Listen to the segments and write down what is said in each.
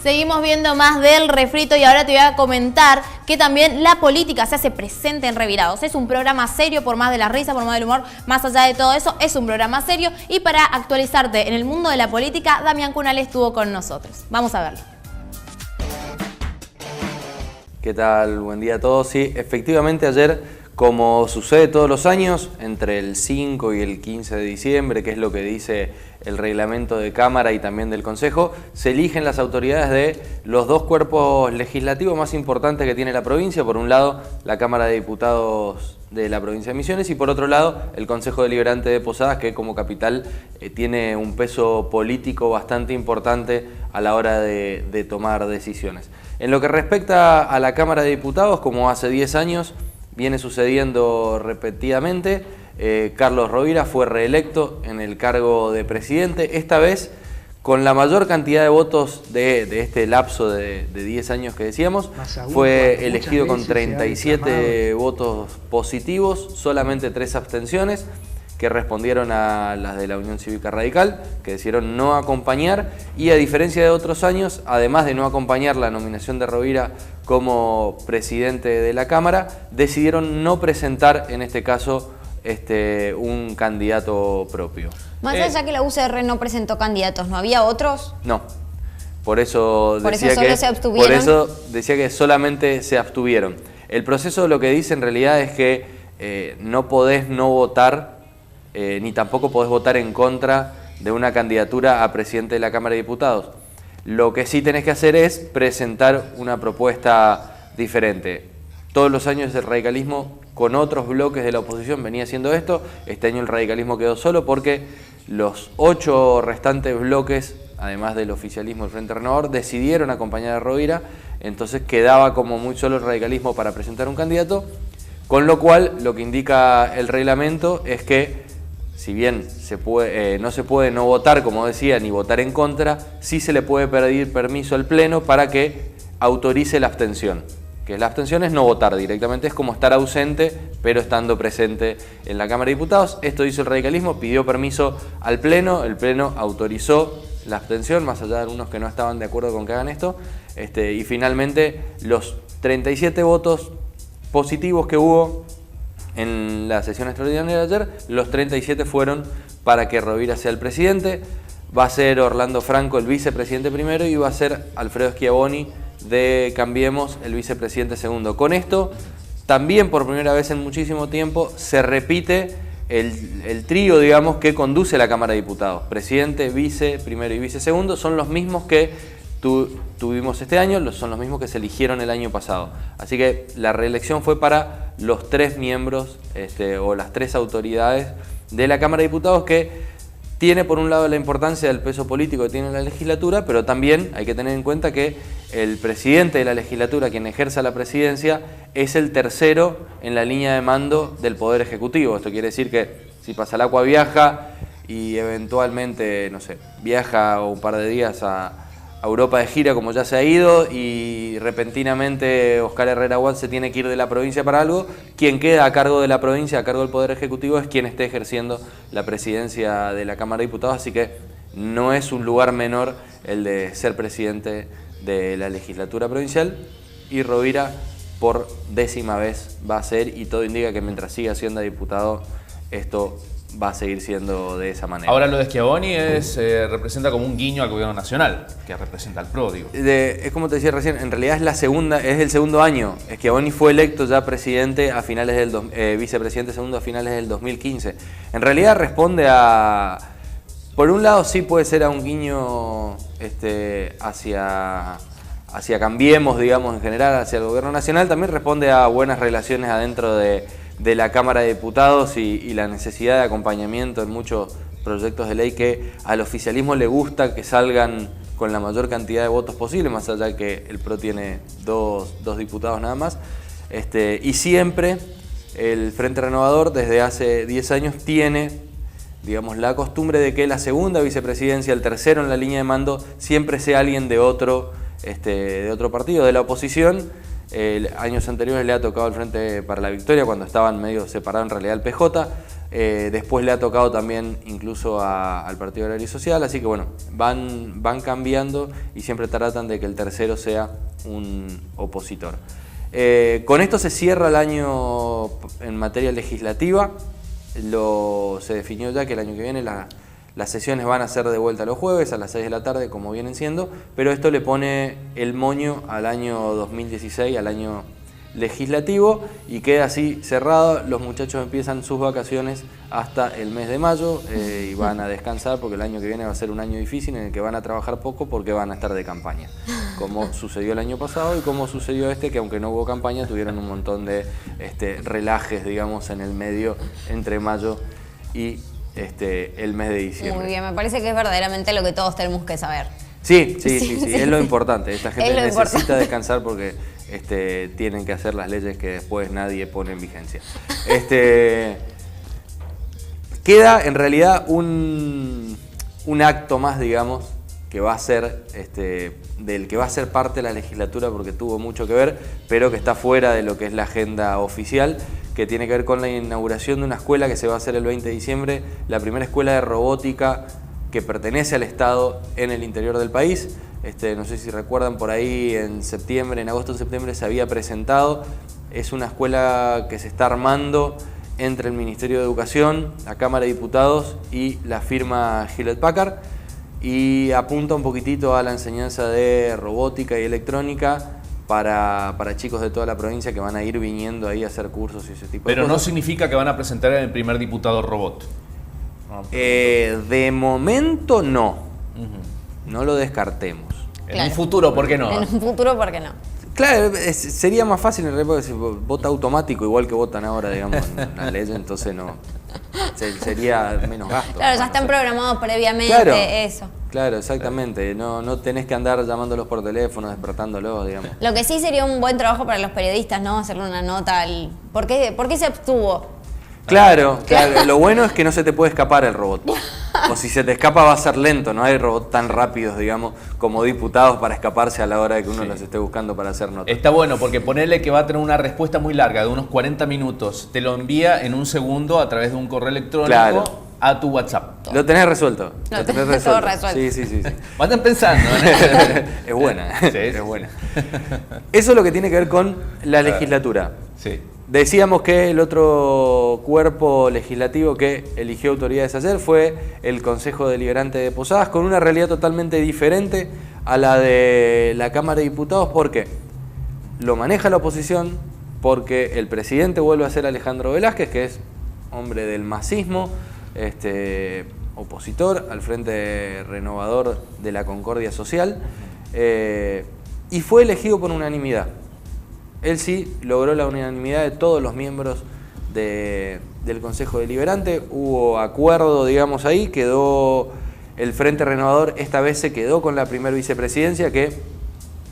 Seguimos viendo más del refrito y ahora te voy a comentar que también la política se hace presente en Revirados. Es un programa serio, por más de la risa, por más del humor, más allá de todo eso, es un programa serio. Y para actualizarte en el mundo de la política, Damián Cunal estuvo con nosotros. Vamos a verlo. ¿Qué tal? Buen día a todos. Sí, efectivamente ayer, como sucede todos los años, entre el 5 y el 15 de diciembre, que es lo que dice el reglamento de Cámara y también del Consejo, se eligen las autoridades de los dos cuerpos legislativos más importantes que tiene la provincia. Por un lado, la Cámara de Diputados de la provincia de Misiones y por otro lado, el Consejo Deliberante de Posadas, que como capital tiene un peso político bastante importante a la hora de tomar decisiones. En lo que respecta a la Cámara de Diputados, como hace 10 años, viene sucediendo repetidamente. Carlos Rovira fue reelecto en el cargo de presidente, esta vez con la mayor cantidad de votos de este lapso de 10 años que decíamos. Fue elegido con 37 votos positivos, solamente 3 abstenciones, que respondieron a las de la Unión Cívica Radical, que decidieron no acompañar, y a diferencia de otros años, además de no acompañar la nominación de Rovira como presidente de la Cámara, decidieron no presentar, en este caso, un candidato propio. Más allá que la UCR no presentó candidatos, ¿no había otros? No. Por eso decía que solamente se abstuvieron. El proceso lo que dice en realidad es que no podés no votar, ni tampoco podés votar en contra de una candidatura a presidente de la Cámara de Diputados. Lo que sí tenés que hacer es presentar una propuesta diferente. Todos los años el radicalismo con otros bloques de la oposición venía haciendo esto. Este año el radicalismo quedó solo porque los 8 restantes bloques, además del oficialismo del Frente Renovador, decidieron acompañar a Rovira. Entonces quedaba como muy solo el radicalismo para presentar un candidato, con lo cual lo que indica el reglamento es que si bien no se puede no votar, como decía, ni votar en contra, sí se le puede pedir permiso al Pleno para que autorice la abstención. Que la abstención es no votar directamente, es como estar ausente, pero estando presente en la Cámara de Diputados. Esto hizo el radicalismo, pidió permiso al Pleno, el Pleno autorizó la abstención, más allá de algunos que no estaban de acuerdo con que hagan esto, y finalmente los 37 votos positivos que hubo en la sesión extraordinaria de ayer, los 37 fueron para que Rovira sea el presidente. Va a ser Orlando Franco el vicepresidente primero y va a ser Alfredo Schiavoni de Cambiemos el vicepresidente segundo. Con esto, también por primera vez en muchísimo tiempo, se repite el trío, digamos, que conduce la Cámara de Diputados. Presidente, vice primero y vice segundo son los mismos que tuvimos este año, son los mismos que se eligieron el año pasado. Así que la reelección fue para los 3 miembros o las 3 autoridades de la Cámara de Diputados, que tiene por un lado la importancia del peso político que tiene la legislatura, pero también hay que tener en cuenta que el presidente de la legislatura, quien ejerza la presidencia, es el tercero en la línea de mando del Poder Ejecutivo. Esto quiere decir que si Pasalacqua viaja y eventualmente, no sé, viaja un par de días a Europa de gira, como ya se ha ido, y repentinamente Oscar Herrera Watt se tiene que ir de la provincia para algo, quien queda a cargo de la provincia, a cargo del Poder Ejecutivo, es quien esté ejerciendo la presidencia de la Cámara de Diputados, así que no es un lugar menor el de ser presidente de la legislatura provincial, y Rovira por 10ª vez va a ser, y todo indica que mientras siga siendo diputado, esto va a seguir siendo de esa manera. Ahora lo de Schiavoni representa como un guiño al gobierno nacional, que representa al PRO, digo. Es como te decía recién, en realidad es el segundo año. Schiavoni fue electo ya presidente a finales del vicepresidente segundo a finales del 2015. En realidad responde a, por un lado sí puede ser a un guiño hacia Cambiemos, digamos, en general, hacia el gobierno nacional. También responde a buenas relaciones adentro de la Cámara de Diputados y la necesidad de acompañamiento en muchos proyectos de ley que al oficialismo le gusta que salgan con la mayor cantidad de votos posible, más allá de que el PRO tiene dos diputados nada más. Y siempre el Frente Renovador desde hace 10 años tiene, digamos, la costumbre de que la segunda vicepresidencia, el tercero en la línea de mando, siempre sea alguien de otro partido, de la oposición. Años anteriores le ha tocado el Frente para la Victoria cuando estaban medio separados en realidad el PJ. Después le ha tocado también incluso al Partido Agrario y Social, así que bueno, van cambiando y siempre tratan de que el tercero sea un opositor. Con esto se cierra el año en materia legislativa. Se definió ya que el año que viene las sesiones van a ser de vuelta los jueves a las 6 de la tarde, como vienen siendo, pero esto le pone el moño al año 2016, al año legislativo, y queda así cerrado. Los muchachos empiezan sus vacaciones hasta el mes de mayo y van a descansar porque el año que viene va a ser un año difícil en el que van a trabajar poco porque van a estar de campaña, como sucedió el año pasado y como sucedió que aunque no hubo campaña tuvieron un montón de relajes, digamos, en el medio entre mayo y el mes de diciembre. Muy bien, me parece que es verdaderamente lo que todos tenemos que saber. Sí, es lo importante. Esta gente necesita descansar porque tienen que hacer las leyes que después nadie pone en vigencia. Queda en realidad un acto más, digamos, que va a ser del que va a ser parte de la legislatura porque tuvo mucho que ver, pero que está fuera de lo que es la agenda oficial, que tiene que ver con la inauguración de una escuela que se va a hacer el 20 de diciembre, la primera escuela de robótica que pertenece al Estado en el interior del país. No sé si recuerdan, por ahí en agosto o septiembre se había presentado. Es una escuela que se está armando entre el Ministerio de Educación, la Cámara de Diputados y la firma Hewlett Packard, y apunta un poquitito a la enseñanza de robótica y electrónica para chicos de toda la provincia que van a ir viniendo ahí a hacer cursos y ese tipo de cosas. Pero no significa que van a presentar el primer diputado robot. De momento no. No lo descartemos. En un futuro, ¿por qué no? En un futuro, ¿por qué no? Claro, sería más fácil en realidad porque si vota automático, igual que votan ahora, digamos, en la ley, entonces no. Sería menos gasto. Claro, ya están programados previamente, claro, eso. Claro, exactamente. No tenés que andar llamándolos por teléfono, despertándolos, digamos. Lo que sí sería un buen trabajo para los periodistas, ¿no? Hacerle una nota al... ¿Por qué se abstuvo? Claro. Lo bueno es que no se te puede escapar el robot. O si se te escapa va a ser lento, no hay robots tan rápidos, digamos, como diputados para escaparse a la hora de que uno los esté buscando para hacer notas. Está bueno, porque ponerle que va a tener una respuesta muy larga, de unos 40 minutos, te lo envía en un segundo a través de un correo electrónico a tu WhatsApp. Lo tenés resuelto. Lo tenés resuelto. Todo resuelto. Sí. Vayan pensando, ¿no? Es buena, es buena. Eso es lo que tiene que ver con la legislatura. Sí. Decíamos que el otro cuerpo legislativo que eligió autoridades ayer fue el Consejo Deliberante de Posadas, con una realidad totalmente diferente a la de la Cámara de Diputados, porque lo maneja la oposición, porque el presidente vuelve a ser Alejandro Velázquez, que es hombre del masismo, opositor al Frente Renovador de la Concordia Social, y fue elegido por unanimidad. Él sí logró la unanimidad de todos los miembros del Consejo Deliberante. Hubo acuerdo, digamos, ahí. Quedó el Frente Renovador, esta vez se quedó con la primera vicepresidencia que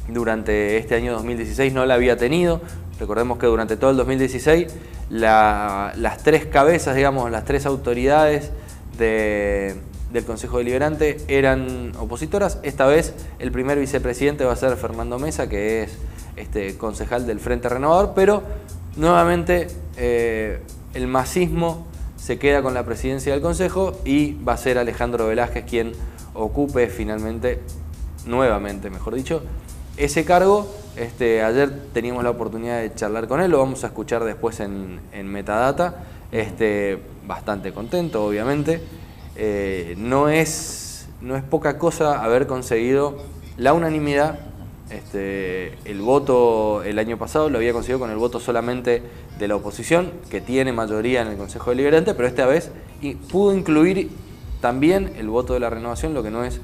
durante este año 2016 no la había tenido. Recordemos que durante todo el 2016 las tres cabezas, digamos, las tres autoridades del Consejo Deliberante eran opositoras. Esta vez el primer vicepresidente va a ser Fernando Mesa, que es concejal del Frente Renovador, pero nuevamente el masismo se queda con la presidencia del Consejo y va a ser Alejandro Velázquez quien ocupe finalmente, nuevamente mejor dicho, ese cargo. Ayer teníamos la oportunidad de charlar con él, lo vamos a escuchar después en Metadata. Bastante contento, obviamente. No es poca cosa haber conseguido la unanimidad. El voto el año pasado lo había conseguido con el voto solamente de la oposición, que tiene mayoría en el Consejo Deliberante, pero esta vez pudo incluir también el voto de la renovación, lo que no es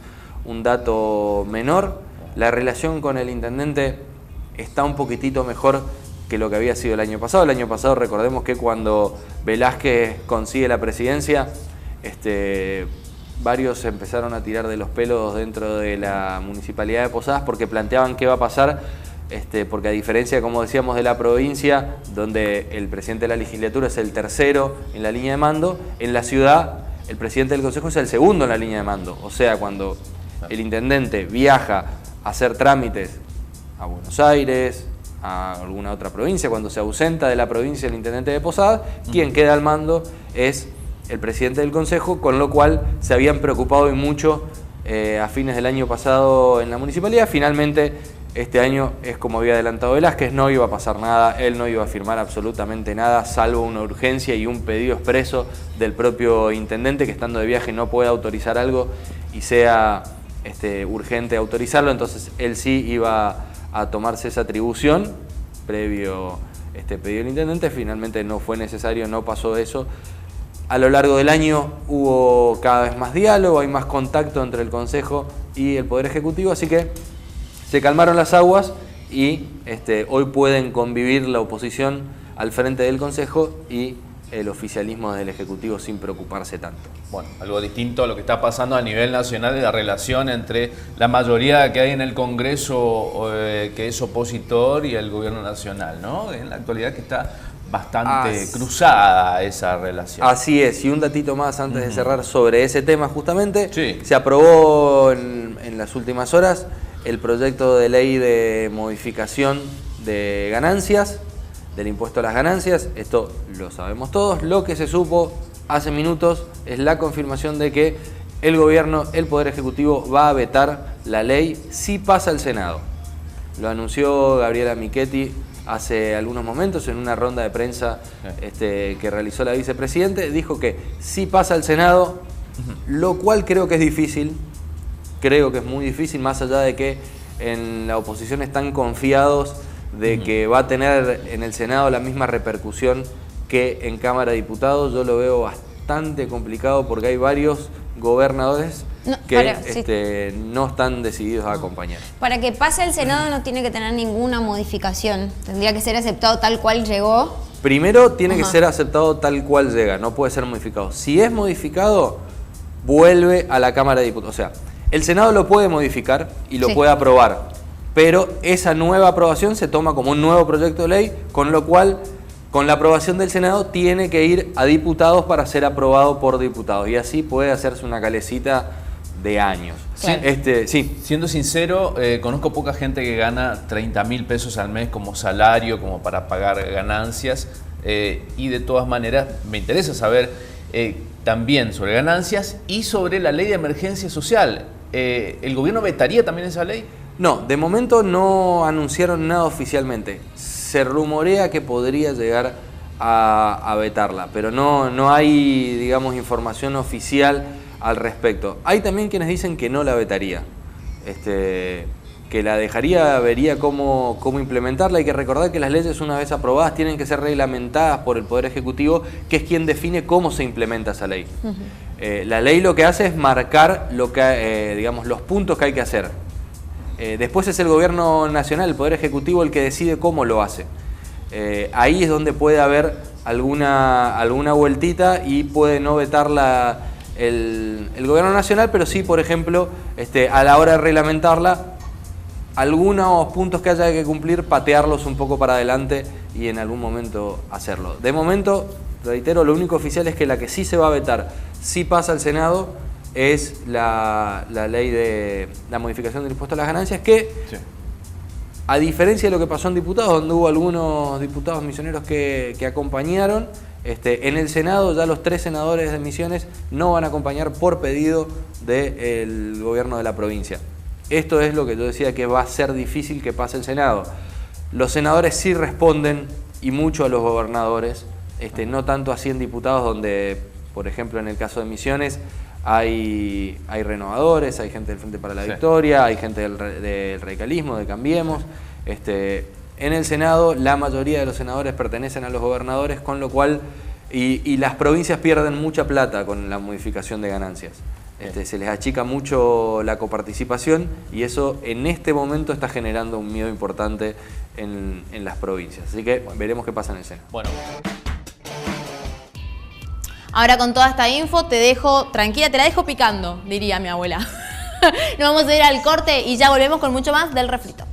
un dato menor. La relación con el intendente está un poquitito mejor que lo que había sido el año pasado. El año pasado recordemos que cuando Velázquez consigue la presidencia, varios empezaron a tirar de los pelos dentro de la Municipalidad de Posadas porque planteaban qué va a pasar, porque a diferencia, como decíamos, de la provincia, donde el presidente de la legislatura es el tercero en la línea de mando, en la ciudad el presidente del consejo es el segundo en la línea de mando. O sea, cuando el intendente viaja a hacer trámites a Buenos Aires, a alguna otra provincia, cuando se ausenta de la provincia el intendente de Posadas, quien queda al mando es el presidente del Consejo, con lo cual se habían preocupado y mucho a fines del año pasado en la municipalidad. Finalmente, este año es como había adelantado Velázquez, no iba a pasar nada, él no iba a firmar absolutamente nada, salvo una urgencia y un pedido expreso del propio intendente, que estando de viaje no puede autorizar algo y sea urgente autorizarlo. Entonces él sí iba a tomarse esa atribución previo pedido del intendente. Finalmente no fue necesario, no pasó eso. A lo largo del año hubo cada vez más diálogo, hay más contacto entre el Consejo y el Poder Ejecutivo, así que se calmaron las aguas y hoy pueden convivir la oposición al frente del Consejo y el oficialismo del Ejecutivo sin preocuparse tanto. Bueno, algo distinto a lo que está pasando a nivel nacional de la relación entre la mayoría que hay en el Congreso que es opositor y el gobierno nacional, ¿no? En la actualidad que está bastante cruzada esa relación. Así es, y un datito más antes de cerrar sobre ese tema justamente. Sí. Se aprobó en las últimas horas el proyecto de ley de modificación de ganancias, del impuesto a las ganancias. Esto lo sabemos todos. Lo que se supo hace minutos es la confirmación de que el gobierno, el Poder Ejecutivo, va a vetar la ley si pasa al Senado. Lo anunció Gabriela Michetti hace algunos momentos en una ronda de prensa que realizó la vicepresidente. Dijo que si pasa al Senado, lo cual creo que es difícil, creo que es muy difícil, más allá de que en la oposición están confiados de que va a tener en el Senado la misma repercusión que en Cámara de Diputados. Yo lo veo bastante complicado porque hay varios gobernadores que no están decididos a acompañar. Para que pase al Senado no tiene que tener ninguna modificación, tendría que ser aceptado tal cual llegó. Primero tiene que ser aceptado tal cual llega, no puede ser modificado. Si es modificado, vuelve a la Cámara de Diputados. O sea, el Senado lo puede modificar y lo puede aprobar, pero esa nueva aprobación se toma como un nuevo proyecto de ley, con lo cual, con la aprobación del Senado, tiene que ir a diputados para ser aprobado por diputados. Y así puede hacerse una calecita de años. Claro. Siendo sincero, conozco poca gente que gana 30.000 pesos al mes como salario, como para pagar ganancias. Y de todas maneras, me interesa saber también sobre ganancias y sobre la ley de emergencia social. ¿El gobierno vetaría también esa ley? No, de momento no anunciaron nada oficialmente. Se rumorea que podría llegar a vetarla, pero no hay, digamos, información oficial al respecto. Hay también quienes dicen que no la vetaría, que la dejaría, vería cómo implementarla. Hay que recordar que las leyes, una vez aprobadas, tienen que ser reglamentadas por el Poder Ejecutivo, que es quien define cómo se implementa esa ley. La ley lo que hace es marcar lo que, digamos, los puntos que hay que hacer. Después es el gobierno nacional, el Poder Ejecutivo, el que decide cómo lo hace. Ahí es donde puede haber alguna vueltita y puede no vetarla el gobierno nacional, pero sí, por ejemplo, a la hora de reglamentarla, algunos puntos que haya que cumplir, patearlos un poco para adelante y en algún momento hacerlo. De momento, reitero, lo único oficial es que la que sí se va a vetar, si pasa al Senado, es la ley de la modificación del impuesto a las ganancias, que a diferencia de lo que pasó en diputados, donde hubo algunos diputados misioneros que acompañaron, en el Senado ya los 3 senadores de Misiones no van a acompañar por pedido del gobierno de la provincia. Esto es lo que yo decía, que va a ser difícil que pase el Senado. Los senadores sí responden, y mucho, a los gobernadores, no tanto así en diputados, donde, por ejemplo, en el caso de Misiones, hay renovadores, hay gente del Frente para la Victoria, hay gente del radicalismo, de Cambiemos. En el Senado, la mayoría de los senadores pertenecen a los gobernadores, con lo cual, y las provincias pierden mucha plata con la modificación de ganancias. Se les achica mucho la coparticipación y eso en este momento está generando un miedo importante en las provincias. Así que veremos qué pasa en el Senado. Bueno. Ahora, con toda esta info te dejo tranquila, te la dejo picando, diría mi abuela. Nos vamos a ir al corte y ya volvemos con mucho más del refrito.